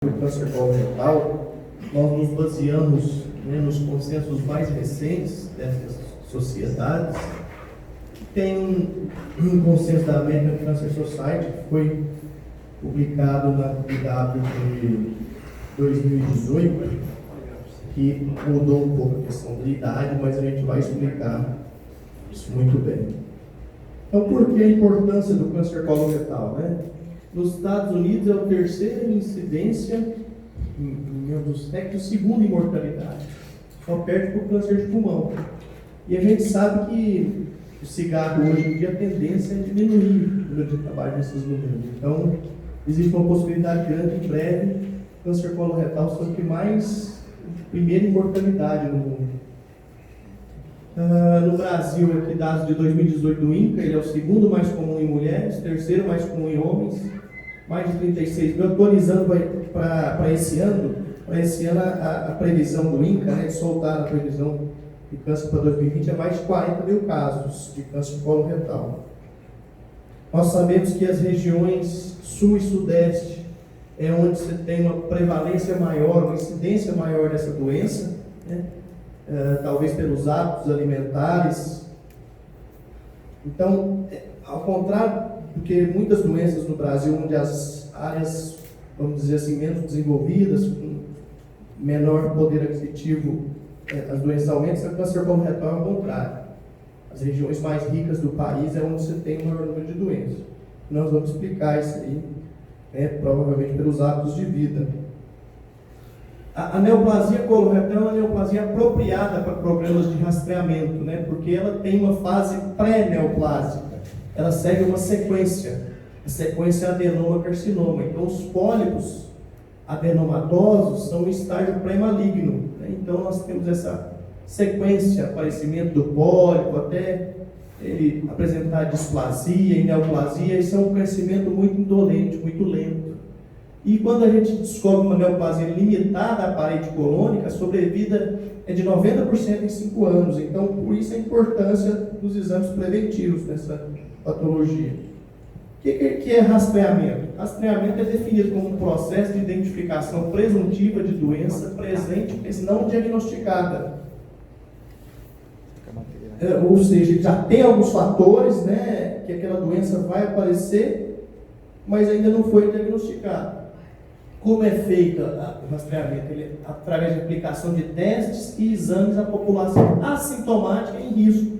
do câncer coloretal, nós nos baseamos nos consensos mais recentes dessas sociedades. Tem um consenso da American Cancer Society que foi publicado na PW de 2018, que mudou um pouco a questão da idade, mas a gente vai explicar isso muito bem. Então, por que a importância do câncer coloretal, Nos Estados Unidos é o terceiro em incidência, é o segundo em mortalidade, só perde para o câncer de pulmão. E a gente sabe que o cigarro hoje em dia a tendência é diminuir o número de trabalho nesses números. Então, existe uma possibilidade grande, em breve, o câncer coloretal ser o que mais, primeiro em mortalidade no mundo. No Brasil, aqui dados de 2018 do INCA, ele é o segundo mais comum em mulheres, terceiro mais comum em homens, mais de 36 mil, atualizando para esse ano. Para esse ano, a previsão do INCA, de soltar a previsão de câncer para 2020, é mais de 40 mil casos de câncer coloretal. Nós sabemos que as regiões sul e sudeste é onde você tem uma prevalência maior, uma incidência maior dessa doença, talvez pelos hábitos alimentares. Então, ao contrário do que muitas doenças no Brasil, onde as áreas, vamos dizer assim, menos desenvolvidas, com menor poder aquisitivo, as doenças aumentam, o câncer coloretal é o contrário. As regiões mais ricas do país é onde você tem o maior número de doenças. Nós vamos explicar isso aí, provavelmente pelos hábitos de vida. A neoplasia coloretal é uma neoplasia apropriada para programas de rastreamento, porque ela tem uma fase pré-neoplásica. Ela segue uma sequência. A sequência é adenoma-carcinoma. Então, os pólipos adenomatosos são um estágio pré-maligno. Então, nós temos essa sequência, aparecimento do pólipo, até ele apresentar displasia e neoplasia. Isso é um crescimento muito indolente, muito lento. E quando a gente descobre uma neoplasia limitada à parede colônica, a sobrevida é de 90% em 5 anos. Então, por isso a importância dos exames preventivos nessa patologia. O que é rastreamento? Rastreamento é definido como um processo de identificação presuntiva de doença presente, mas não diagnosticada. Ou seja, já tem alguns fatores, que aquela doença vai aparecer, mas ainda não foi diagnosticada. Como é feito o rastreamento? Ele é através de aplicação de testes e exames à população assintomática em risco.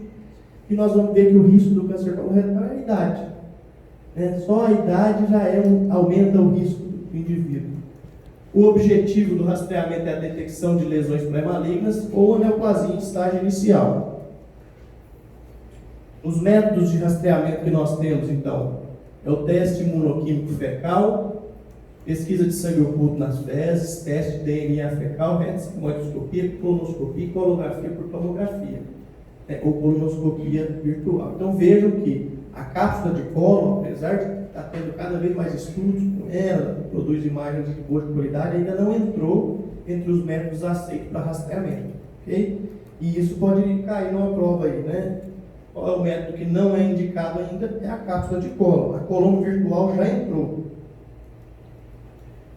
E nós vamos ver que o risco do câncer coloretal é a idade. Só a idade já aumenta o risco do indivíduo. O objetivo do rastreamento é a detecção de lesões pré-malignas ou a neoplasia em estágio inicial. Os métodos de rastreamento que nós temos, então, é o teste imunoquímico fecal, pesquisa de sangue oculto nas fezes, teste de DNA fecal, retoscopia, colonoscopia e colografia por tomografia, ou colonoscopia virtual. Então vejam que a cápsula de colo, apesar de estar tendo cada vez mais estudos com ela, produz imagens de boa qualidade, ainda não entrou entre os métodos aceitos para rastreamento. Okay? E isso pode cair numa prova aí, Qual é o método que não é indicado ainda? É a cápsula de colo. A coluna virtual já entrou.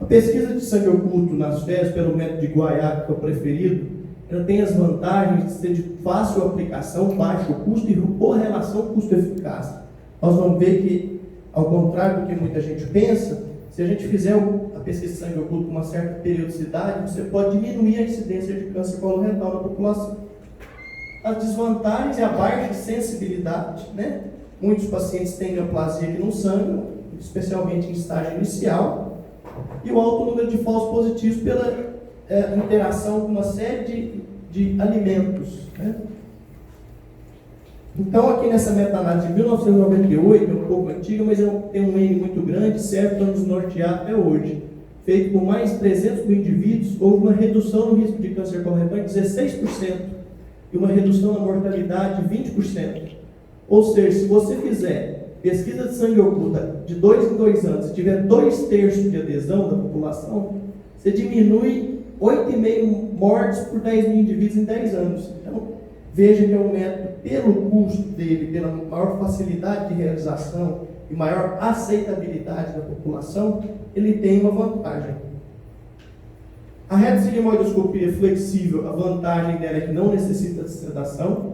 A pesquisa de sangue oculto nas fezes pelo método de Guaiac, que é o preferido, ela tem as vantagens de ser de fácil aplicação, baixo custo e correlação custo-eficácia. Nós vamos ver que, ao contrário do que muita gente pensa, se a gente fizer a pesquisa de sangue oculto com uma certa periodicidade, você pode diminuir a incidência de câncer coloretal na população. As desvantagens é a baixa sensibilidade, Muitos pacientes têm neoplasia que não sangram, especialmente em estágio inicial, e o alto número de falsos positivos pela interação com uma série de alimentos. Então, aqui nessa meta-análise de 1998, é um pouco antiga, mas tem um N muito grande, serve para nos nortear até hoje. Feito por mais de 300 mil indivíduos, houve uma redução no risco de câncer coloretal de 16% e uma redução na mortalidade de 20%. Ou seja, se você fizer pesquisa de sangue oculta de 2 em 2 anos, se tiver 2/3 de adesão da população, você diminui 8,5 mortes por 10 mil indivíduos em 10 anos. Então, veja que é um método, pelo custo dele, pela maior facilidade de realização e maior aceitabilidade da população, ele tem uma vantagem. retossigmoidoscopia flexível, a vantagem dela é que não necessita de sedação.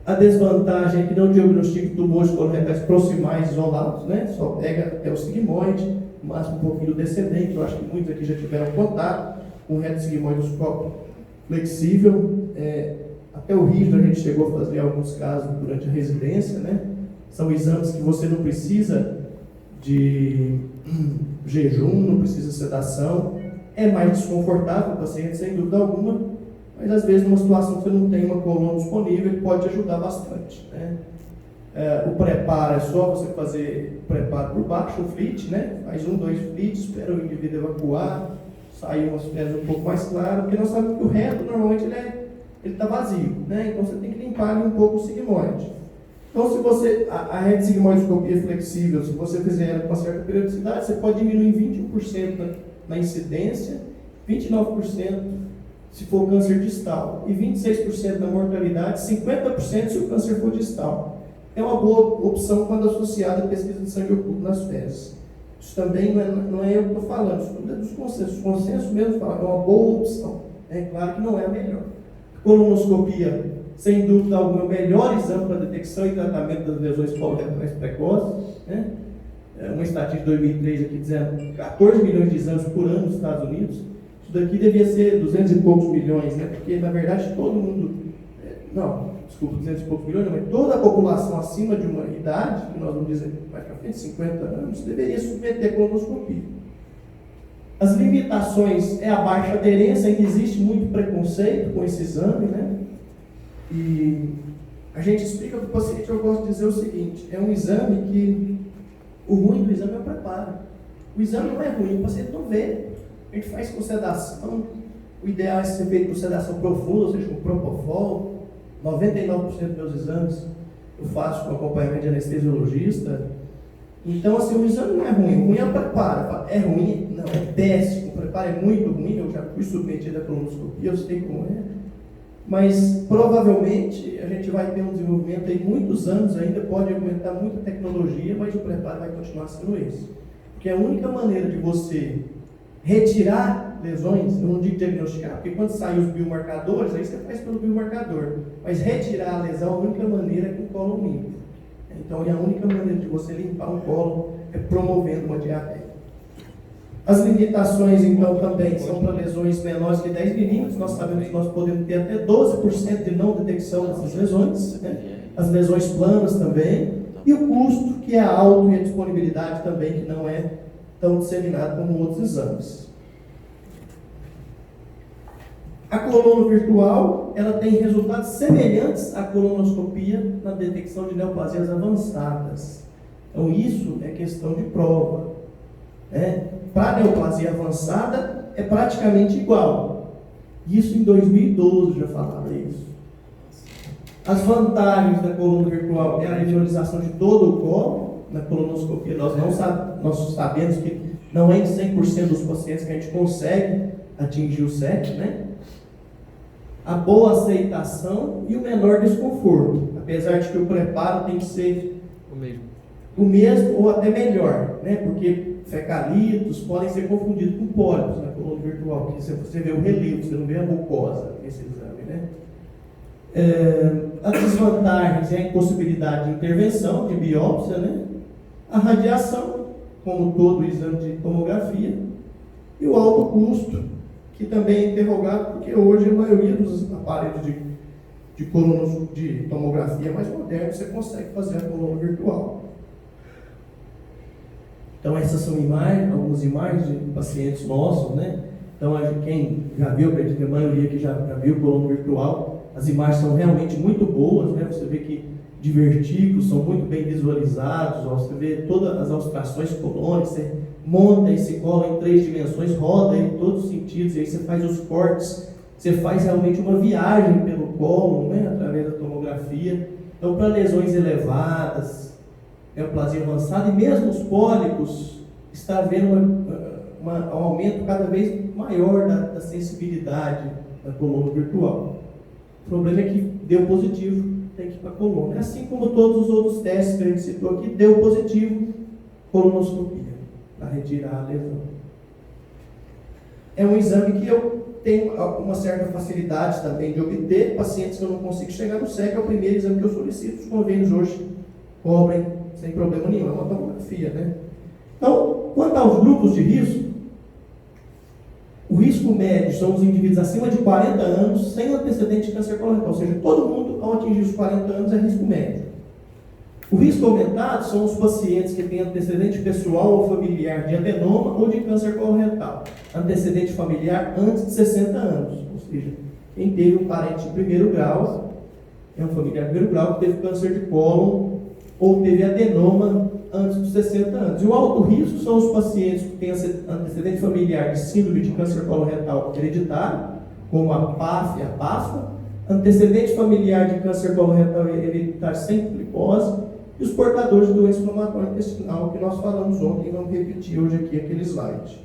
A desvantagem é que não diagnostica tumores coloretais proximais isolados, né? Só pega até o sigmoide, no máximo um pouquinho do descendente. Eu acho que muitos aqui já tiveram contato com o retossigmoidoscópio flexível. Até o rígido a gente chegou a fazer alguns casos durante a residência, né? São exames que você não precisa de jejum, não precisa de sedação. É mais desconfortável para o paciente, sem dúvida alguma, mas às vezes numa situação que você não tem uma coluna disponível, ele pode te ajudar bastante, né? O preparo é só você fazer o preparo por baixo, o flit, né? Faz 1, 2 flits, espera o indivíduo evacuar, sair umas pedras um pouco mais claras, porque nós sabemos que o reto normalmente ele está vazio, né? Então você tem que limpar ali um pouco o sigmoide. Então, se você, a retossigmoidoscopia flexível, se você fizer ela com uma certa periodicidade, você pode diminuir 21% na incidência, 29% se for câncer distal, e 26% na mortalidade, 50% se o câncer for distal. É uma boa opção quando associada à pesquisa de sangue oculto nas fezes. Isso também não é eu que estou falando, isso tudo é dos consensos. Os consensos mesmo falam que é uma boa opção. É claro que não é a melhor. Colonoscopia, sem dúvida alguma, é o melhor exame para detecção e tratamento das lesões coloretais precoces, né? Uma estatística de 2003 aqui dizendo 14 milhões de exames por ano nos Estados Unidos. Isso daqui devia ser 200 e poucos milhões, né? Porque na verdade todo mundo, 200 e poucos milhões, mas toda a população acima de uma idade, que nós vamos dizer mais para frente, 50 anos, deveria submeter a colonoscopia. As limitações é a baixa aderência, ainda existe muito preconceito com esse exame, né? E a gente explica para o paciente, eu gosto de dizer o seguinte, é um exame que o ruim do exame é o preparo. O exame não é ruim, o paciente não vê. A gente faz com sedação, o ideal é ser feito com sedação profunda, ou seja, com propofol. 99% dos meus exames eu faço com acompanhamento de anestesiologista. Então, assim, o exame não é ruim, o ruim é o preparo. É ruim? Não, é péssimo. O preparo é muito ruim, eu já fui submetido à colonoscopia, eu sei como é. Mas, provavelmente, a gente vai ter um desenvolvimento aí, muitos anos ainda, pode aumentar muita tecnologia, mas o preparo vai continuar sendo esse. Porque a única maneira de você retirar lesões, eu não digo diagnosticar, porque quando saem os biomarcadores, aí você faz pelo biomarcador. Mas retirar a lesão, a única maneira é com o colo limpo. Então, a única maneira de você limpar um colo é promovendo uma diabetes. As limitações, então, também são para lesões menores que 10 milímetros. Nós sabemos que nós podemos ter até 12% de não detecção dessas lesões, né? As lesões planas também. E o custo, que é alto, e a disponibilidade também, que não é tão disseminado como outros exames. A colono virtual, ela tem resultados semelhantes à colonoscopia na detecção de neoplasias avançadas. Então, isso é questão de prova, né? Para a neoplasia avançada, é praticamente igual. Isso em 2012 já falava isso. As vantagens da coluna virtual é a visualização de todo o colo. Na colonoscopia, nós sabemos que não é em 100% dos pacientes que a gente consegue atingir o SET, né? A boa aceitação e o menor desconforto, apesar de que o preparo tem que ser o mesmo ou até melhor, né? Porque fecalitos podem ser confundidos com pólipos na coluna virtual, porque você vê o relevo, você não vê a mucosa nesse exame, né? As desvantagens é a impossibilidade de intervenção, de biópsia, né? A radiação, como todo o exame de tomografia, e o alto custo, que também é interrogado, porque hoje a maioria dos aparelhos de tomografia mais modernos você consegue fazer a coluna virtual. Então essas são algumas imagens de pacientes nossos, né? Então quem já viu, acredito que a maioria que já viu coluna virtual, as imagens são realmente muito boas, né? Você vê que divertículos são muito bem visualizados, ó, você vê todas as austrações colônicas, você monta esse colo em 3 dimensões, roda em todos os sentidos, e aí você faz os cortes, você faz realmente uma viagem pelo colo, né, através da tomografia. Então, para lesões elevadas, neoplasia avançada, e mesmo os pólipos, está havendo um aumento cada vez maior da sensibilidade da coluna virtual. O problema é que deu positivo, tem que ir para a coluna. Assim como todos os outros testes que a gente citou aqui, deu positivo, colonoscopia, para retirar a lesão. é um exame que eu tenho uma certa facilidade também de obter. Pacientes que eu não consigo chegar no SEC, é o primeiro exame que eu solicito. Os convênios hoje cobrem sem problema nenhum, é uma tomografia, né? Então, quanto aos grupos de risco, o risco médio são os indivíduos acima de 40 anos, sem antecedente de câncer coloretal, ou seja, todo mundo ao atingir os 40 anos é risco médio. O risco aumentado são os pacientes que têm antecedente pessoal ou familiar de adenoma ou de câncer coloretal, antecedente familiar antes de 60 anos, ou seja, quem teve um parente de primeiro grau, é um familiar de primeiro grau que teve câncer de cólon ou teve adenoma antes dos 60 anos. E o alto risco são os pacientes que têm antecedente familiar de síndrome de câncer coloretal hereditário, como a PAF e a PAFA, antecedente familiar de câncer coloretal hereditário sem polipose, e os portadores de doença inflamatória intestinal, que nós falamos ontem, e vamos repetir hoje aqui aquele slide.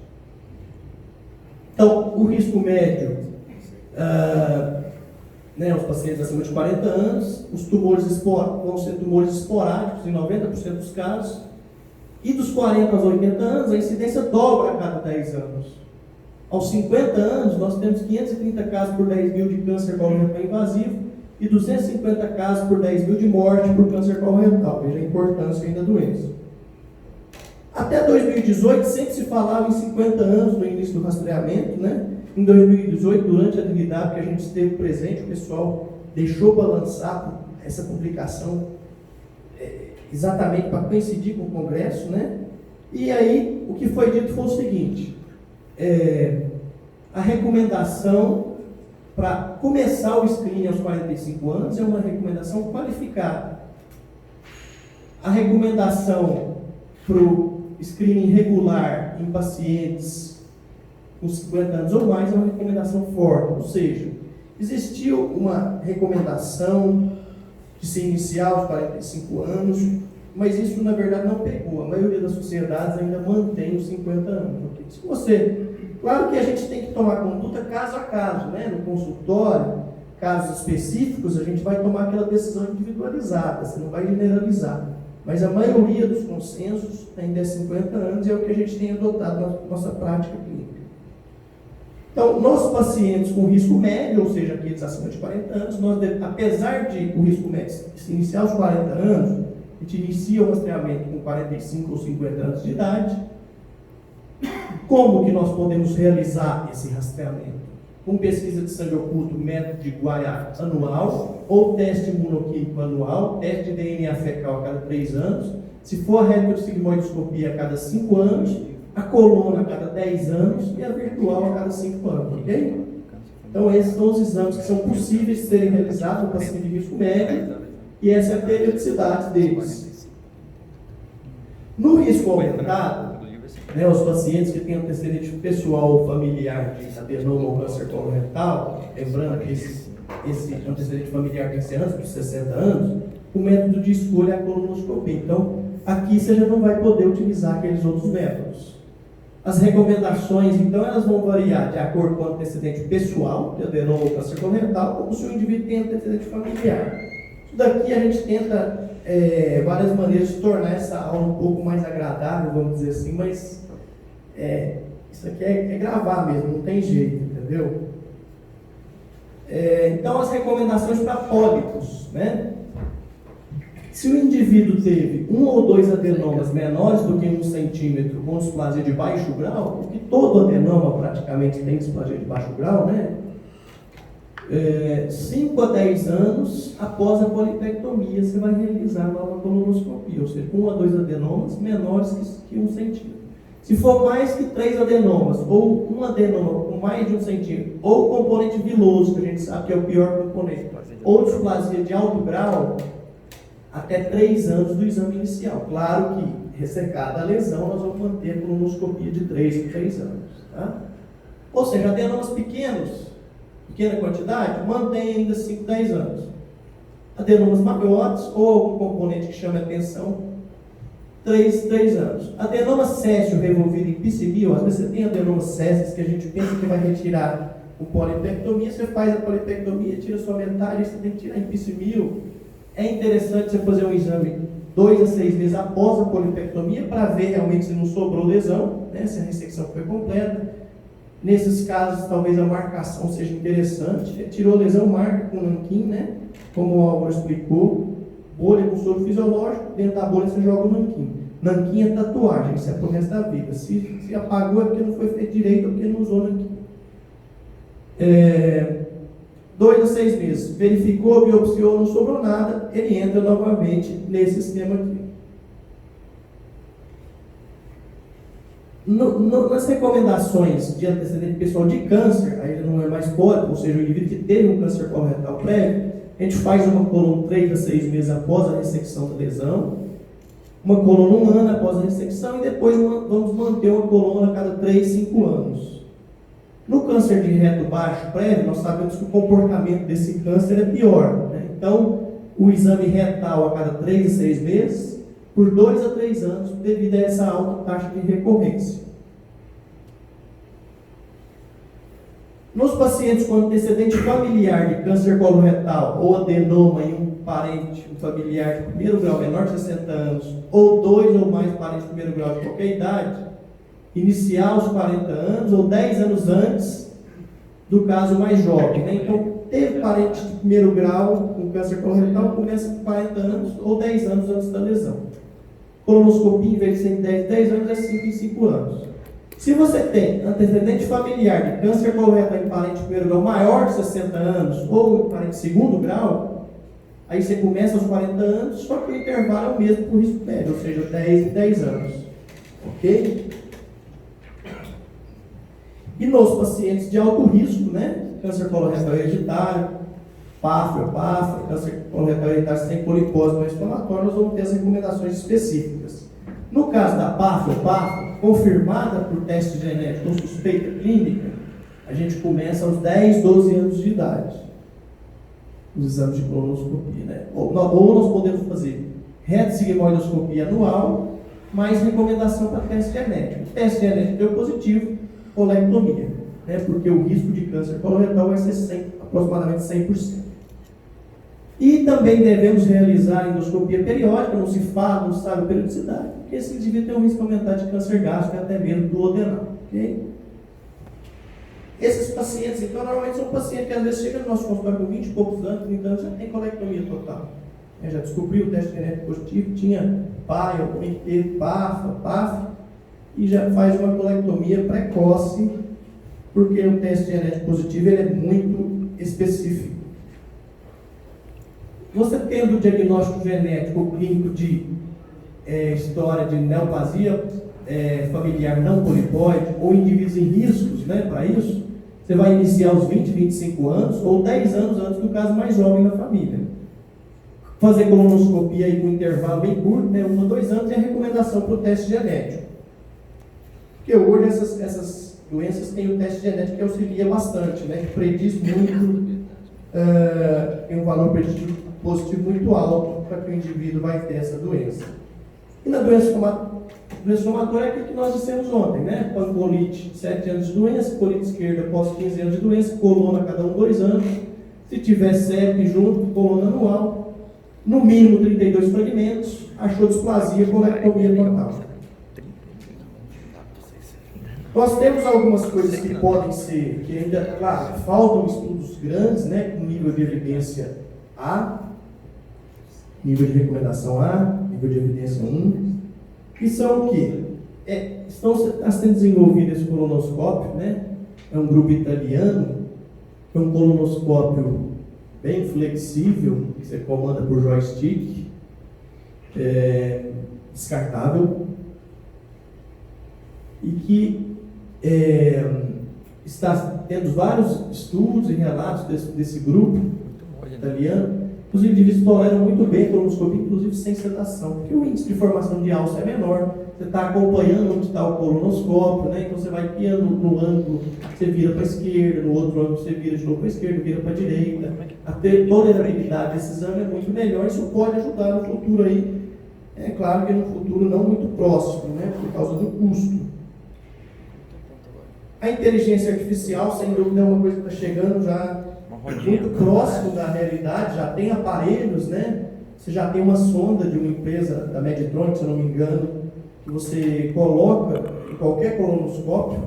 Então, o risco médio, os pacientes acima de 40 anos, os tumores vão ser tumores esporádicos em 90% dos casos, e dos 40 aos 80 anos, a incidência dobra a cada 10 anos. Aos 50 anos, nós temos 530 casos por 10 mil de câncer coloretal invasivo, e 250 casos por 10 mil de morte por câncer coloretal. Veja a importância ainda da doença. Até 2018, sempre se falava em 50 anos no início do rastreamento, né? Em 2018, durante a atividade que a gente esteve presente, o pessoal deixou para lançar essa publicação exatamente para coincidir com o Congresso, né? E aí, o que foi dito foi o seguinte, a recomendação para começar o screening aos 45 anos é uma recomendação qualificada. A recomendação para o screening regular em pacientes com 50 anos ou mais é uma recomendação forte, ou seja, existiu uma recomendação de se iniciar aos 45 anos, mas isso na verdade não pegou. A maioria das sociedades ainda mantém os 50 anos. Porque se você... Claro que a gente tem que tomar conduta caso a caso, né? No consultório, casos específicos, a gente vai tomar aquela decisão individualizada, você não vai generalizar. Mas a maioria dos consensos ainda é 50 anos e é o que a gente tem adotado na nossa prática clínica. Então, nossos pacientes com risco médio, ou seja, aqueles acima de 40 anos, apesar de o risco médio se iniciar aos 40 anos, a gente inicia o rastreamento com 45 ou 50 anos de idade. Como que nós podemos realizar esse rastreamento? Com pesquisa de sangue oculto, método de Guaiá anual, ou teste imunoquímico anual, teste de DNA fecal a cada 3 anos, se for a retrosigmoidoscopia a cada 5 anos, a coluna a cada 10 anos e a virtual a cada 5 anos, ok? Então esses são os exames que são possíveis de serem realizados no paciente de risco médio, e essa é a periodicidade deles. No risco aumentado, os pacientes que têm antecedente pessoal ou familiar de adenoma ou câncer coloretal, lembrando que esse antecedente familiar tem que ser antes dos 60 anos, o método de escolha é a colonoscopia. Então, aqui você já não vai poder utilizar aqueles outros métodos. As recomendações, então, elas vão variar de acordo com o antecedente pessoal, de adenoma ou câncer coloretal, ou se o indivíduo tem antecedente familiar. Isso daqui a gente tenta várias maneiras de tornar essa aula um pouco mais agradável, vamos dizer assim, mas isso aqui é gravar mesmo, não tem jeito, entendeu? Então, as recomendações para pólipos, né? Se o indivíduo teve 1 ou 2 adenomas menores do que 1 centímetro com displasia de baixo grau, porque todo adenoma praticamente tem displasia de baixo grau, né? 5 a 10 anos após a polipectomia, você vai realizar a nova colonoscopia, ou seja, 1 a 2 adenomas menores que 1 centímetro. Se for mais que 3 adenomas, ou um adenoma com mais de 1 centímetro, ou componente viloso, que a gente sabe que é o pior componente, ou displasia de alto grau, até 3 anos do exame inicial. Claro que, ressecada a lesão, nós vamos manter a colonoscopia de 3 em 3 anos. Tá? Ou seja, adenomas pequenos, pequena quantidade, mantém ainda 5, 10 anos. Adenomas maiores, ou algum componente que chame a atenção, 3 anos. Adenoma céssio revolvido em piscimil, às vezes você tem adenomas césseos que a gente pensa que vai retirar o polipectomia, você faz a polipectomia, tira sua metade, você tem que tirar em piscimil. É interessante você fazer um exame 2 a 6 meses após a polipectomia para ver realmente se não sobrou lesão, né, se a ressecção foi completa. Nesses casos, talvez a marcação seja interessante. Tirou lesão, marca com nanquim, né? Como o Álvaro explicou. Bolha com soro fisiológico, dentro da bolha você joga o nanquim. Nanquim é tatuagem, isso é pro resto da vida. Se apagou é porque não foi feito direito, é porque não usou nanquim. 2 a 6 meses. Verificou, biopsiou, não sobrou nada, ele entra novamente nesse esquema aqui. Nas recomendações de antecedente pessoal de câncer, aí já não é mais pólipo, ou seja, o indivíduo que teve um câncer coloretal prévio, a gente faz uma coluna 3 a 6 meses após a ressecção da lesão, uma coluna 1 ano após a ressecção, e depois vamos manter uma coluna a cada 3, 5 anos. No câncer de reto baixo prévio, nós sabemos que o comportamento desse câncer é pior, né? Então, o exame retal a cada 3 a 6 meses, por 2 a 3 anos, devido a essa alta taxa de recorrência. Nos pacientes com antecedente familiar de câncer coloretal ou adenoma em um parente, um familiar de primeiro grau menor de 60 anos, ou 2 ou mais parentes de primeiro grau de qualquer idade, iniciar aos 40 anos ou 10 anos antes do caso mais jovem, né? Então, teve parente de primeiro grau com câncer coloretal, começa com 40 anos ou 10 anos antes da lesão. Colonoscopia, em vez de ser em 10 anos, é 5 em 5 anos. Se você tem antecedente familiar de câncer coloretal em parente de primeiro grau maior de 60 anos ou em parente de segundo grau, aí você começa aos 40 anos, só que o intervalo é o mesmo para o risco médio, ou seja, 10 em 10 anos. Ok? E nos pacientes de alto risco, né? Câncer coloretal hereditário, PAFRA, câncer coloretal hereditário sem polipose não inflamatório, nós vamos ter as recomendações específicas. No caso da PAFRA, confirmada por teste genético ou suspeita clínica, a gente começa aos 10, 12 anos de idade. Os exames de colonoscopia, né? Ou nós podemos fazer reto-sigmoidoscopia anual, mais recomendação para teste genético. O teste genético deu positivo, colectomia, né? Porque o risco de câncer coloretal vai ser aproximadamente 100%. E também devemos realizar endoscopia periódica, não se fala, não se sabe a periodicidade, porque esse indivíduo tem um risco aumentado de câncer gástrico e até mesmo do odenal. Okay? Esses pacientes, então, normalmente são pacientes que às vezes chegam no nosso consultório com 20 e poucos anos, 30 anos, já tem colectomia total. Já descobriu o teste genético positivo, tinha pai, ou teve PAF, e já faz uma colectomia precoce, porque o teste genético positivo ele é muito específico. Você tendo o diagnóstico genético ou clínico de história de neoplasia familiar não polipóide ou indivíduos em riscos, né, para isso, você vai iniciar aos 20, 25 anos ou 10 anos antes do caso mais jovem da família. Fazer colonoscopia aí com intervalo bem curto, né, 1 a 2 anos, é a recomendação para o teste genético. Porque hoje essas doenças têm o teste genético que auxilia bastante, né, que prediz muito, tem um valor preditivo positivo muito alto para que o indivíduo vai ter essa doença. E na doença inflamatória é aquilo que nós dissemos ontem, né? Pancolite, 7 anos de doença, colite esquerda após 15 anos de doença, coluna a cada 2 anos. Se tiver CEP junto, coluna anual, no mínimo 32 fragmentos, achou displasia, colectomia total. Nós temos algumas coisas que podem ser, que ainda, claro, faltam estudos grandes, né? Com nível de evidência A, nível de recomendação A, nível de evidência 1, que são o quê? Está sendo desenvolvido esse colonoscópio, né? É um grupo italiano, é um colonoscópio bem flexível, que você comanda por joystick, descartável, e que está tendo vários estudos e relatos desse grupo italiano. Os indivíduos toleram muito bem a colonoscopia, inclusive sem sedação, porque o índice de formação de alça é menor, você está acompanhando onde está o colonoscópio, né? Então você vai piando no ângulo, você vira para a esquerda, no outro ângulo você vira de novo para a esquerda, vira para a direita. A tolerabilidade desse exame é muito melhor, isso pode ajudar no futuro aí, é claro que no futuro não muito próximo, né? Por causa do custo. A inteligência artificial, sem dúvida, é uma coisa que está chegando já muito próximo da realidade, já tem aparelhos, né? Você já tem uma sonda de uma empresa da Medtronic, se eu não me engano, que você coloca em qualquer colonoscópio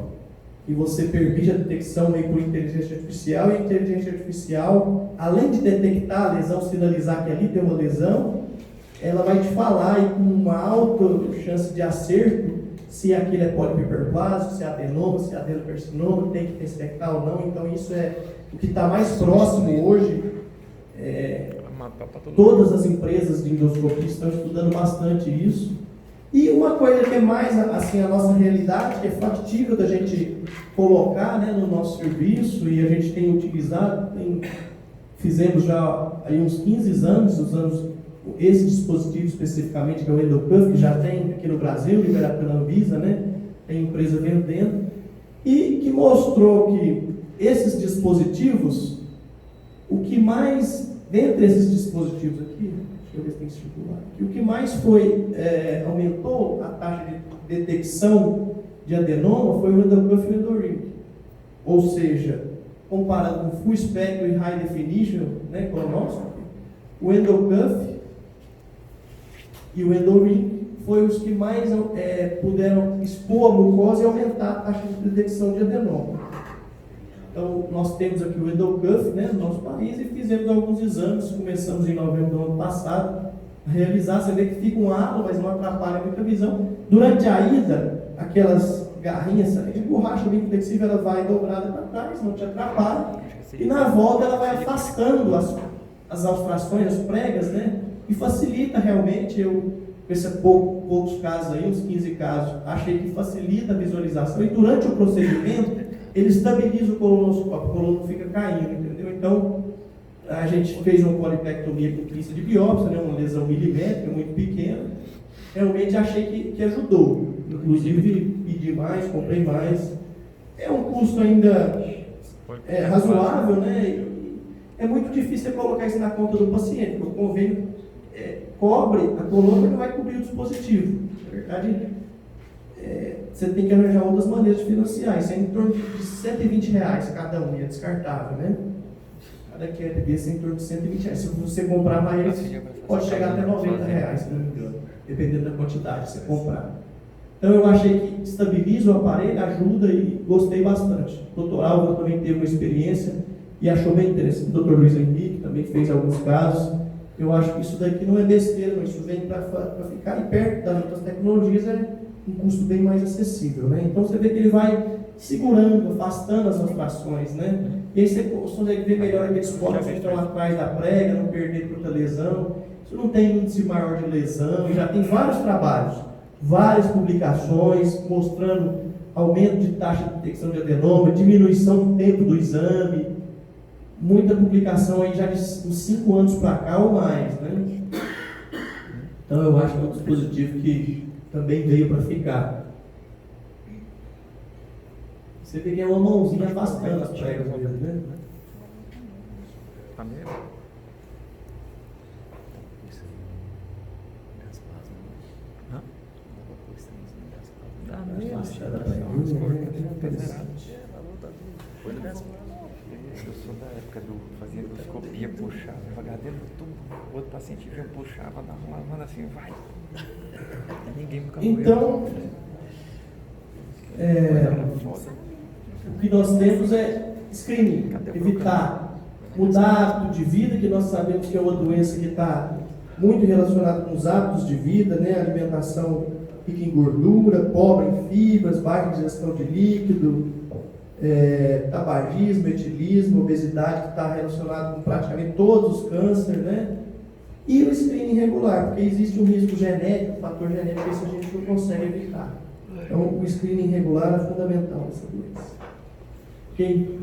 e você permite a detecção meio por inteligência artificial, e a inteligência artificial, além de detectar a lesão, sinalizar que ali tem uma lesão, ela vai te falar, e com uma alta chance de acerto, se aquilo é polipiperplásico, se é adenoma, se é adenocarcinoma, tem que ressecar ou não. Então isso é o que está mais próximo hoje. Todas as empresas de endoscopia estão estudando bastante isso. E uma coisa que é mais assim, a nossa realidade, que é factível da gente colocar, né, no nosso serviço, e a gente tem utilizado, fizemos já aí uns 15 anos, usamos esse dispositivo especificamente, que é o EndoCuff, que já tem aqui no Brasil, liberado pela Anvisa, né? Tem empresa vendendo, e que mostrou que esses dispositivos, o que mais, dentre esses dispositivos aqui, deixa eu ver se tem circular, que o que mais aumentou a taxa de detecção de adenoma foi o EndoCuff e o EndoRing. Ou seja, comparando com Full Spectrum e High Definition, né, colonoscopy, o EndoCuff e o EndoRing foi os que mais puderam expor a glucose e aumentar a taxa de detecção de adenoma. Então, nós temos aqui o EndoCuff, né, no nosso país, e fizemos alguns exames, começamos em novembro do ano passado a realizar. Você vê que fica um halo, mas não atrapalha muito a visão. Durante a ida, aquelas garrinhas de borracha flexível, ela vai dobrada para trás, não te atrapalha, e na volta ela vai afastando as austrações, as pregas, né? E facilita realmente. Eu, com esses poucos casos aí, uns 15 casos, achei que facilita a visualização, e durante o procedimento ele estabiliza o colonoscópio, o colono não fica caindo, entendeu? Então a gente fez uma polipectomia com crista de biópsia, né, uma lesão milimétrica muito pequena. Realmente achei que ajudou, inclusive pedi mais, comprei mais. É um custo ainda razoável, né? É muito difícil colocar isso na conta do paciente, porque o convênio cobre a coluna, não vai cobrir o dispositivo. Na verdade, você tem que arranjar outras maneiras de financiar. Isso é em torno de R$120 cada um, e é descartável, né? Cada queda desse é em torno de R$120. Se você comprar mais, pode chegar até R$90, se não me engano, dependendo da quantidade que você comprar. Então eu achei que estabiliza o aparelho, ajuda, e gostei bastante. O Dr. Álvaro também teve uma experiência e achou bem interessante. O Dr. Luiz Henrique também fez alguns casos. Eu acho que isso daqui não é besteira, não. Isso vem para ficar, e perto das outras tecnologias é um custo bem mais acessível, né? Então você vê que ele vai segurando, afastando as austrações, né? E aí você consegue ver melhor aqueles pontos que estão atrás da prega, não perder tanta lesão. Isso não tem índice maior de lesão, já tem vários trabalhos, várias publicações mostrando aumento de taxa de detecção de adenoma, diminuição do tempo do exame, muita publicação aí já de uns 5 anos para cá ou mais, né? Então eu acho que é um dispositivo que também veio para ficar. Você vê que é uma mãozinha afastando as pregas, né? Eu sou da época do fazia endoscopia, puxava, devagar dentro do tubo, o outro paciente vinha, puxava, manda assim, vai. E ninguém nunca morreu. Então, o que nós temos é screening, evitar, mudar hábito de vida, que nós sabemos que é uma doença que está muito relacionada com os hábitos de vida, né? A alimentação rica em gordura, pobre em fibras, baixa ingestão de líquido, tabagismo, etilismo, obesidade, que está relacionado com praticamente todos os cânceres, né? E o screening regular, porque existe um risco genético, um fator genético, que isso a gente não consegue evitar. Então, o screening regular é fundamental nessa doença. Ok?